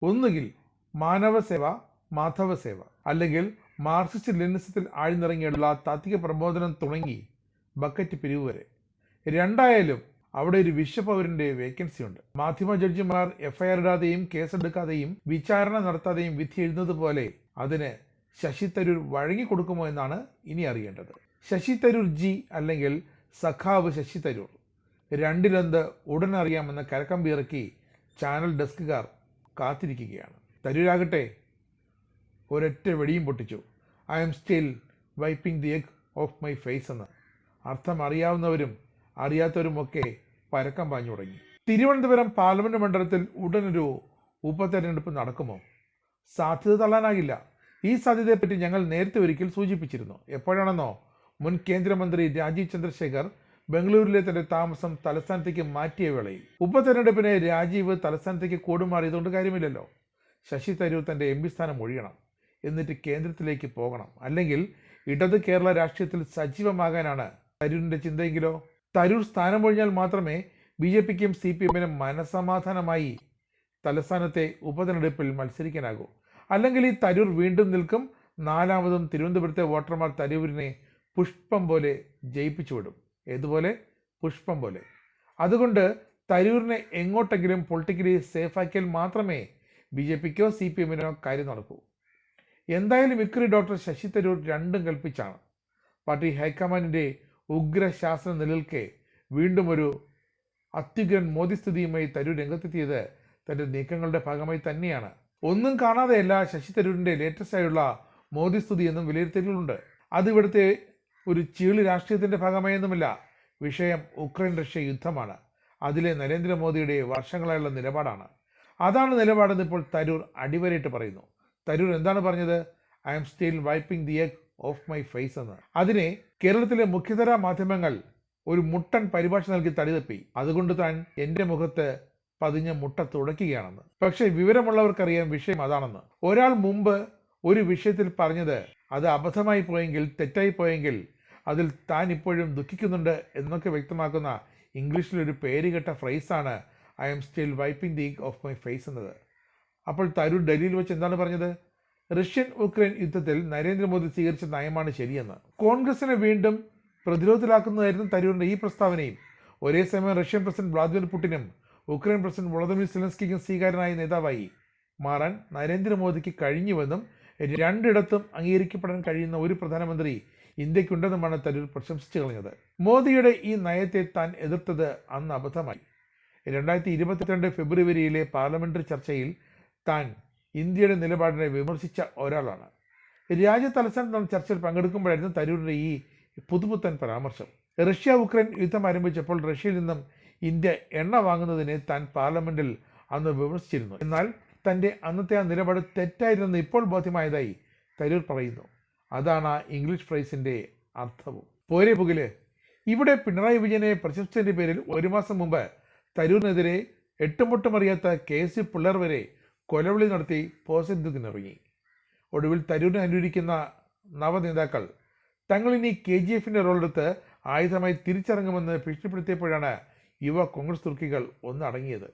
ഒന്നുകിൽ മാനവസേവ, മാധവസേവ, അല്ലെങ്കിൽ മാർക്സിസ്റ്റ് ലെനിനിസത്തിൽ ആഴ്ന്നിറങ്ങിയുള്ള താത്വിക പ്രബോധനം തുടങ്ങി ബക്കറ്റ് പിരിവ് വരെ. രണ്ടായാലും അവിടെ ഒരു വിശ്വപൗരന്റെ വേക്കൻസി ഉണ്ട്. മാധ്യമ ജഡ്ജിമാർ FIR ഇടാതെയും കേസെടുക്കാതെയും വിചാരണ നടത്താതെയും വിധി എഴുതുന്നത് പോലെ അതിന് ശശി തരൂർ വഴങ്ങിക്കൊടുക്കുമോ എന്നാണ് ഇനി അറിയേണ്ടത്. ശശി തരൂർ ജി അല്ലെങ്കിൽ സഖാവ് ശശി തരൂർ രണ്ടിലെന്ത് ഉടൻ അറിയാമെന്ന കരക്കമ്പിയിറക്കി ചാനൽ ഡെസ്കുകാർ കാത്തിരിക്കുകയാണ്. തരൂരാകട്ടെ ഒരൊറ്റ വെടിയും പൊട്ടിച്ചു. I M still wiping the egg off my face എന്ന്. അർത്ഥം അറിയാവുന്നവരും അറിയാത്തവരുമൊക്കെ പരക്കം പാഞ്ഞു തുടങ്ങി. തിരുവനന്തപുരം പാർലമെന്റ് മണ്ഡലത്തിൽ ഉടനൊരു ഉപതെരഞ്ഞെടുപ്പ് നടക്കുമോ? സാധ്യത തള്ളാനാകില്ല. ഈ സാധ്യതയെപ്പറ്റി ഞങ്ങൾ നേരത്തെ ഒരിക്കൽ സൂചിപ്പിച്ചിരുന്നു. എപ്പോഴാണെന്നോ? മുൻ കേന്ദ്രമന്ത്രി രാജീവ് ചന്ദ്രശേഖർ ബംഗളൂരുവിലെ തന്റെ താമസം തലസ്ഥാനത്തേക്ക് മാറ്റിയ വേളയിൽ. ഉപതെരഞ്ഞെടുപ്പിന് രാജീവ് തലസ്ഥാനത്തേക്ക് കൂടുമാറിയതുകൊണ്ട് കാര്യമില്ലല്ലോ. ശശി തരൂർ തന്റെ MP സ്ഥാനം ഒഴിയണം, എന്നിട്ട് കേന്ദ്രത്തിലേക്ക് പോകണം. അല്ലെങ്കിൽ ഇടത് കേരള രാഷ്ട്രീയത്തിൽ സജീവമാകാനാണ് തരൂരിന്റെ ചിന്തയെങ്കിലോ? തരൂർ സ്ഥാനം ഒഴിഞ്ഞാൽ മാത്രമേ BJPക്കും CPMനും മനസമാധാനമായി തലസ്ഥാനത്തെ ഉപതെരഞ്ഞെടുപ്പിൽ മത്സരിക്കാനാകൂ. അല്ലെങ്കിൽ ഈ തരൂർ വീണ്ടും നിൽക്കും. നാലാമതും തിരുവനന്തപുരത്തെ വോട്ടർമാർ തരൂരിനെ പുഷ്പം പോലെ ജയിപ്പിച്ചു വിടും. ഏതുപോലെ? പുഷ്പം പോലെ. അതുകൊണ്ട് തരൂരിനെ എങ്ങോട്ടെങ്കിലും പൊളിറ്റിക്കലി സേഫാക്കിയാൽ മാത്രമേ BJPക്കോ CPMനോ കാര്യം നടക്കൂ. എന്തായാലും ഇക്കുറി ഡോക്ടർ ശശി തരൂർ രണ്ടും കൽപ്പിച്ചാണ്. പാർട്ടി ഹൈക്കമാൻഡിന്റെ ഉഗ്രശാസന നിലനിൽക്കെ വീണ്ടും ഒരു അത്യുഗ്രൻ മോദി സ്ഥിതിയുമായി തരൂർ രംഗത്തെത്തിയത് തന്റെ നീക്കങ്ങളുടെ ഭാഗമായി തന്നെയാണ്. ഒന്നും കാണാതെയല്ല ശശി തരൂരിന്റെ ലേറ്റസ്റ്റ് ആയുള്ള മോദി സ്തുതി എന്നും വിലയിരുത്തലുകളുണ്ട്. അത് ഇവിടുത്തെ ഒരു ചീളി രാഷ്ട്രീയത്തിന്റെ ഭാഗമായൊന്നുമില്ല. വിഷയം ഉക്രൈൻ റഷ്യ യുദ്ധമാണ്. അതിലെ നരേന്ദ്രമോദിയുടെ വർഷങ്ങളായുള്ള നിലപാടാണ്. അതാണ് നിലപാടെന്ന് ഇപ്പോൾ തരൂർ അടിവരയിട്ട് പറയുന്നു. തരൂർ എന്താണ് പറഞ്ഞത്? I M still wiping the egg off my face എന്ന്. അതിനെ കേരളത്തിലെ മുഖ്യധാരാ മാധ്യമങ്ങൾ ഒരു മുട്ടൻ പരിഭാഷ നൽകി തടിതപ്പി. അതുകൊണ്ട് താൻ എൻ്റെ മുഖത്ത് പതിഞ്ഞ മുട്ട തുടയ്ക്കുകയാണെന്ന്. പക്ഷെ വിവരമുള്ളവർക്കറിയാം വിഷയം അതാണെന്ന്. ഒരാൾ മുമ്പ് ഒരു വിഷയത്തിൽ പറഞ്ഞത് അത് അബദ്ധമായി പോയെങ്കിൽ, തെറ്റായി പോയെങ്കിൽ അതിൽ താൻ ഇപ്പോഴും ദുഃഖിക്കുന്നുണ്ട് എന്നൊക്കെ വ്യക്തമാക്കുന്ന ഇംഗ്ലീഷിലൊരു പേരുകെട്ട ഫ്രേസാണ് I M still wiping the egg off my face എന്നത്. അപ്പോൾ തരൂർ ഡൽഹിയിൽ വെച്ച് എന്താണ് പറഞ്ഞത്? റഷ്യൻ ഉക്രൈൻ യുദ്ധത്തിൽ നരേന്ദ്രമോദി സ്വീകരിച്ച നയമാണ് ശരിയെന്ന്. കോൺഗ്രസിനെ വീണ്ടും പ്രതിരോധത്തിലാക്കുന്നതായിരുന്നു തരൂരിന്റെ ഈ പ്രസ്താവനയും. ഒരേ സമയം റഷ്യൻ പ്രസിഡന്റ് വ്ളാദിമിർ പുടിനും ഉക്രൈൻ പ്രസിഡന്റ് വൊളോദിമിർ സെലൻസ്കിക്കും സ്വീകാര്യനായ നേതാവായി മാറാൻ നരേന്ദ്രമോദിക്ക് കഴിഞ്ഞുവെന്നും രണ്ടിടത്തും അംഗീകരിക്കപ്പെടാൻ കഴിയുന്ന ഒരു പ്രധാനമന്ത്രി ഇന്ത്യക്കുണ്ടെന്നുമാണ് തരൂർ പ്രശംസിച്ചു കളഞ്ഞത്. മോദിയുടെ ഈ നയത്തെ താൻ എതിർത്തത് അന്ന് അബദ്ധമായി. 2022 ഫെബ്രുവരിയിലെ പാർലമെന്ററി ചർച്ചയിൽ താൻ ഇന്ത്യയുടെ നിലപാടിനെ വിമർശിച്ച ഒരാളാണ്. രാജ്യതലസ്ഥാനത്ത് നടന്ന ചർച്ചയിൽ പങ്കെടുക്കുമ്പോഴായിരുന്നു തരൂരിന്റെ ഈ പുതുപുത്തൻ പരാമർശം. റഷ്യ ഉക്രൈൻ യുദ്ധം ആരംഭിച്ചപ്പോൾ റഷ്യയിൽ നിന്നും ഇന്ത്യ എണ്ണ വാങ്ങുന്നതിനെ താൻ പാർലമെന്റിൽ അന്ന് വിമർശിച്ചിരുന്നു. എന്നാൽ തൻ്റെ അന്നത്തെ ആ നിലപാട് തെറ്റായിരുന്നെന്ന് ഇപ്പോൾ ബോധ്യമായതായി തരൂർ പറയുന്നു. അതാണ് ആ ഇംഗ്ലീഷ് ഫ്രേസിന്റെ അർത്ഥവും. പോരെ പുകില്. ഇവിടെ പിണറായി വിജയനെ പ്രശംസിച്ചതിന്റെ പേരിൽ ഒരു മാസം മുമ്പ് തരൂരിനെതിരെ എട്ടുമുട്ടും അറിയാത്ത KC പിള്ളർ വരെ കൊലവിളി നടത്തി പോസെന്തിറങ്ങി. ഒടുവിൽ തരൂരിനെ അനുകരിക്കുന്ന നവനേതാക്കൾ തങ്ങളിനി KGFന്റെ റോളെടുത്ത് ആയുധമായി തിരിച്ചിറങ്ങുമെന്ന് ഭീഷണിപ്പെടുത്തിയപ്പോഴാണ് യുവ കോൺഗ്രസ് തുർക്കികൾ ഒന്നടങ്ങിയത്.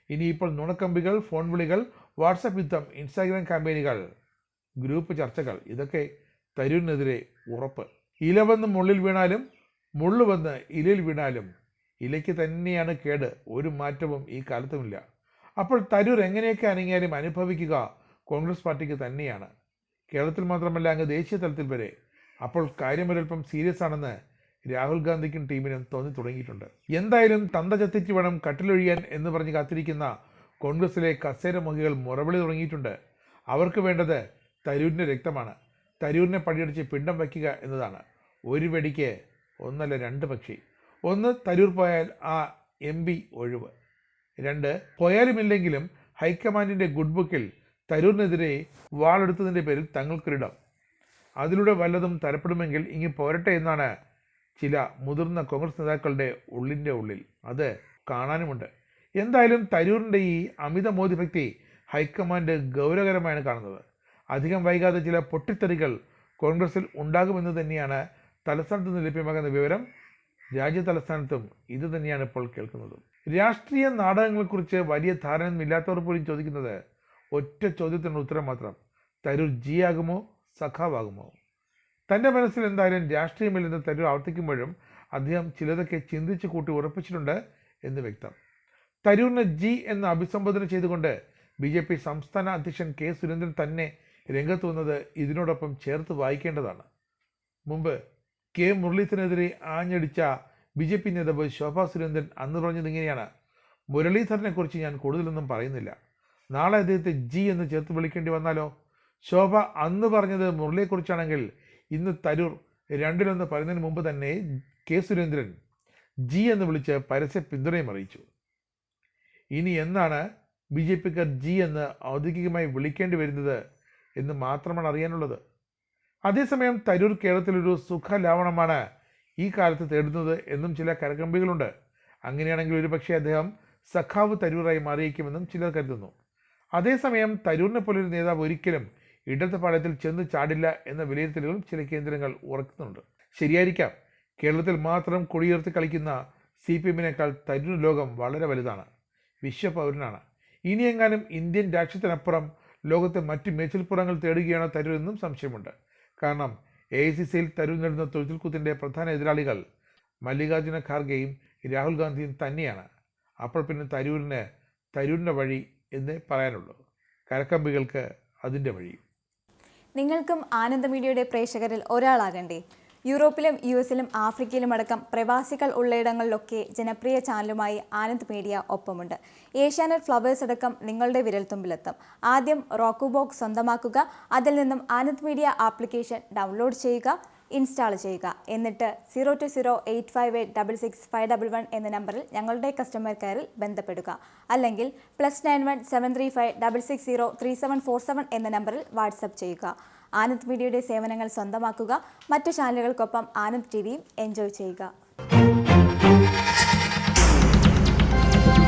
ഇനിയിപ്പോൾ നുണക്കമ്പികൾ, ഫോൺ വിളികൾ, വാട്സപ്പ് യുദ്ധം, ഇൻസ്റ്റാഗ്രാം ക്യാമ്പയിനുകൾ, ഗ്രൂപ്പ് ചർച്ചകൾ, ഇതൊക്കെ തരൂരിനെതിരെ ഉറപ്പ്. ഇല വന്ന് മുള്ളിൽ വീണാലും മുള്ളു വന്ന് ഇലയിൽ വീണാലും ഇലയ്ക്ക് തന്നെയാണ് കേട്. ഒരു മാറ്റവും ഈ കാലത്തുമില്ല. അപ്പോൾ തരൂർ എങ്ങനെയൊക്കെ അനങ്ങിയാലും അനുഭവിക്കുക കോൺഗ്രസ് പാർട്ടിക്ക് തന്നെയാണ്. കേരളത്തിൽ മാത്രമല്ല, അങ്ങ് ദേശീയ തലത്തിൽ വരെ. അപ്പോൾ കാര്യമൊരൽപ്പം സീരിയസ് ആണെന്ന് രാഹുൽ ഗാന്ധിക്കും ടീമിനും തോന്നി തുടങ്ങിയിട്ടുണ്ട്. എന്തായാലും തന്ത ചത്തിച്ച് വേണം കട്ടിലൊഴിയാൻ എന്ന് പറഞ്ഞ് കാത്തിരിക്കുന്ന കോൺഗ്രസിലെ കസേരമുഖികൾ മുറവിളി തുടങ്ങിയിട്ടുണ്ട്. അവർക്ക് വേണ്ടത് തരൂരിൻ്റെ രക്തമാണ്. തരൂരിനെ പടിയടിച്ച് പിണ്ടം വയ്ക്കുക എന്നതാണ്. ഒരു വെടിക്ക് ഒന്നല്ല രണ്ട് പക്ഷി. ഒന്ന്, തരൂർ പോയാൽ ആ MP ഒഴിവ്. 2, പോയാലുമില്ലെങ്കിലും ഹൈക്കമാൻഡിൻ്റെ ഗുഡ് ബുക്കിൽ തരൂരിനെതിരെ വാളെടുത്തതിൻ്റെ പേരിൽ തങ്ങൾക്കൊരിടം. അതിലൂടെ വല്ലതും തരപ്പെടുമെങ്കിൽ ഇങ്ങ് പോരട്ടെ എന്നാണ് ചില മുതിർന്ന കോൺഗ്രസ് നേതാക്കളുടെ ഉള്ളിൽ. അത് കാണാനുമുണ്ട്. എന്തായാലും തരൂരിൻ്റെ ഈ അമിത മോദി ഭക്തി ഹൈക്കമാൻഡ് ഗൗരവകരമായാണ് കാണുന്നത്. അധികം വൈകാതെ ചില പൊട്ടിത്തെറികൾ കോൺഗ്രസിൽ ഉണ്ടാകുമെന്ന് തന്നെയാണ് തലസ്ഥാനത്ത് നിന്ന് ലഭ്യമാകുന്ന വിവരം. രാജ്യ തലസ്ഥാനത്തും ഇത് തന്നെയാണ് ഇപ്പോൾ കേൾക്കുന്നത്. രാഷ്ട്രീയ നാടകങ്ങളെക്കുറിച്ച് വലിയ ധാരണയൊന്നുമില്ലാത്തവർ പോലും ചോദിക്കുന്നത് ഒറ്റ ചോദ്യത്തിനുള്ള ഉത്തരം മാത്രം: തരൂർ ജി ആകുമോ, സഖാവാകുമോ? തൻ്റെ മനസ്സിൽ എന്തായാലും രാഷ്ട്രീയമില്ലെന്ന് തരൂർ ആവർത്തിക്കുമ്പോഴും അദ്ദേഹം ചിലതൊക്കെ ചിന്തിച്ചു കൂട്ടി ഉറപ്പിച്ചിട്ടുണ്ട് എന്ന് വ്യക്തം. തരൂരിനെ ജി എന്ന് അഭിസംബോധന ചെയ്തുകൊണ്ട് BJP സംസ്ഥാന അധ്യക്ഷൻ കെ സുരേന്ദ്രൻ തന്നെ രംഗത്ത് വന്നത് ഇതിനോടൊപ്പം ചേർത്ത് വായിക്കേണ്ടതാണ്. മുമ്പ് കെ മുരളീധരനെതിരെ ആഞ്ഞടിച്ച BJP നേതാവ് ശോഭാ സുരേന്ദ്രൻ അന്ന് പറഞ്ഞത് ഇങ്ങനെയാണ്: മുരളീധരനെ കുറിച്ച് ഞാൻ കൂടുതലൊന്നും പറയുന്നില്ല, നാളെ അദ്ദേഹത്തെ ജി എന്ന് ചേർത്ത് വിളിക്കേണ്ടി വന്നാലോ? ശോഭ അന്ന് പറഞ്ഞത് മുരളിയെക്കുറിച്ചാണെങ്കിൽ ഇന്ന് തരൂർ രണ്ടിലൊന്ന് പറയുന്നതിന് മുമ്പ് തന്നെ കെ സുരേന്ദ്രൻ ജി എന്ന് വിളിച്ച് പരസ്യ പിന്തുണയും അറിയിച്ചു. ഇനി എന്നാണ് BJPക്കാർ ജി എന്ന് ഔദ്യോഗികമായി വിളിക്കേണ്ടി വരുന്നത് എന്ന് മാത്രമാണ് അറിയാനുള്ളത്. അതേസമയം തരൂർ കേരളത്തിലൊരു സുഖലാവണമാണ് ഈ കാലത്ത് തേടുന്നത് എന്നും ചില കരകമ്പികളുണ്ട്. അങ്ങനെയാണെങ്കിൽ ഒരുപക്ഷെ അദ്ദേഹം സഖാവ് തരൂറായി മാറിയേക്കുമെന്നും ചിലർ കരുതുന്നു. അതേസമയം തരൂരിനെ പോലൊരു നേതാവ് ഒരിക്കലും ഇടത് പാളയത്തിൽ ചെന്ന് ചാടില്ല എന്ന വിലയിരുത്തലുകളും ചില കേന്ദ്രങ്ങൾ ഉറക്കുന്നുണ്ട്. ശരിയായിരിക്കാം, കേരളത്തിൽ മാത്രം കൊടിയുയർത്തി കളിക്കുന്ന CPM-നേക്കാൾ തരൂർ ലോകം വളരെ വലുതാണ്, വിശ്വപൗരനാണ്. ഇനിയെങ്ങാനും ഇന്ത്യൻ രാഷ്ട്രീയത്തിനപ്പുറം ലോകത്തെ മറ്റ് മേച്ചിൽപ്പുറങ്ങൾ തേടുകയാണോ തരൂർ എന്നും സംശയമുണ്ട്. കാരണം AICCയിൽ തരൂർ നേടുന്ന തൊഴിൽക്കുത്തിൻ്റെ പ്രധാന എതിരാളികൾ മല്ലികാർജുന ഖാർഗെയും രാഹുൽ ഗാന്ധിയും തന്നെയാണ്. അപ്പോൾ പിന്നെ തരൂരിൻ്റെ വഴി എന്നേ പറയാനുള്ളൂ, കരക്കമ്പികൾക്ക് അതിൻ്റെ വഴി. നിങ്ങൾക്കും ആനന്ദ മീഡിയയുടെ പ്രേക്ഷകരിൽ ഒരാളാകണ്ടേ? യൂറോപ്പിലും US-ലും ആഫ്രിക്കയിലും അടക്കം പ്രവാസികൾ ഉള്ളയിടങ്ങളിലൊക്കെ ജനപ്രിയ ചാനലുമായി ആനന്ദ് മീഡിയ ഒപ്പമുണ്ട്. ഏഷ്യാനെറ്റ് ഫ്ലവേഴ്സ് അടക്കം നിങ്ങളുടെ വിരൽത്തുമ്പിലെത്തും. ആദ്യം റോക്കു ബോക്സ് സ്വന്തമാക്കുക, അതിൽ നിന്നും ആനന്ദ് മീഡിയ ആപ്ലിക്കേഷൻ ഡൗൺലോഡ് ചെയ്യുക, ഇൻസ്റ്റാൾ ചെയ്യുക. എന്നിട്ട് 02085866511 എന്ന നമ്പറിൽ ഞങ്ങളുടെ കസ്റ്റമർ കെയറിൽ ബന്ധപ്പെടുക. അല്ലെങ്കിൽ +91 735 660 3747 എന്ന നമ്പറിൽ വാട്സപ്പ് ചെയ്യുക. ആനന്ദ് മീഡിയയുടെ സേവനങ്ങൾ സ്വന്തമാക്കുക. മറ്റു ചാനലുകൾക്കൊപ്പം ആനന്ദ് TVയും എൻജോയ് ചെയ്യുക.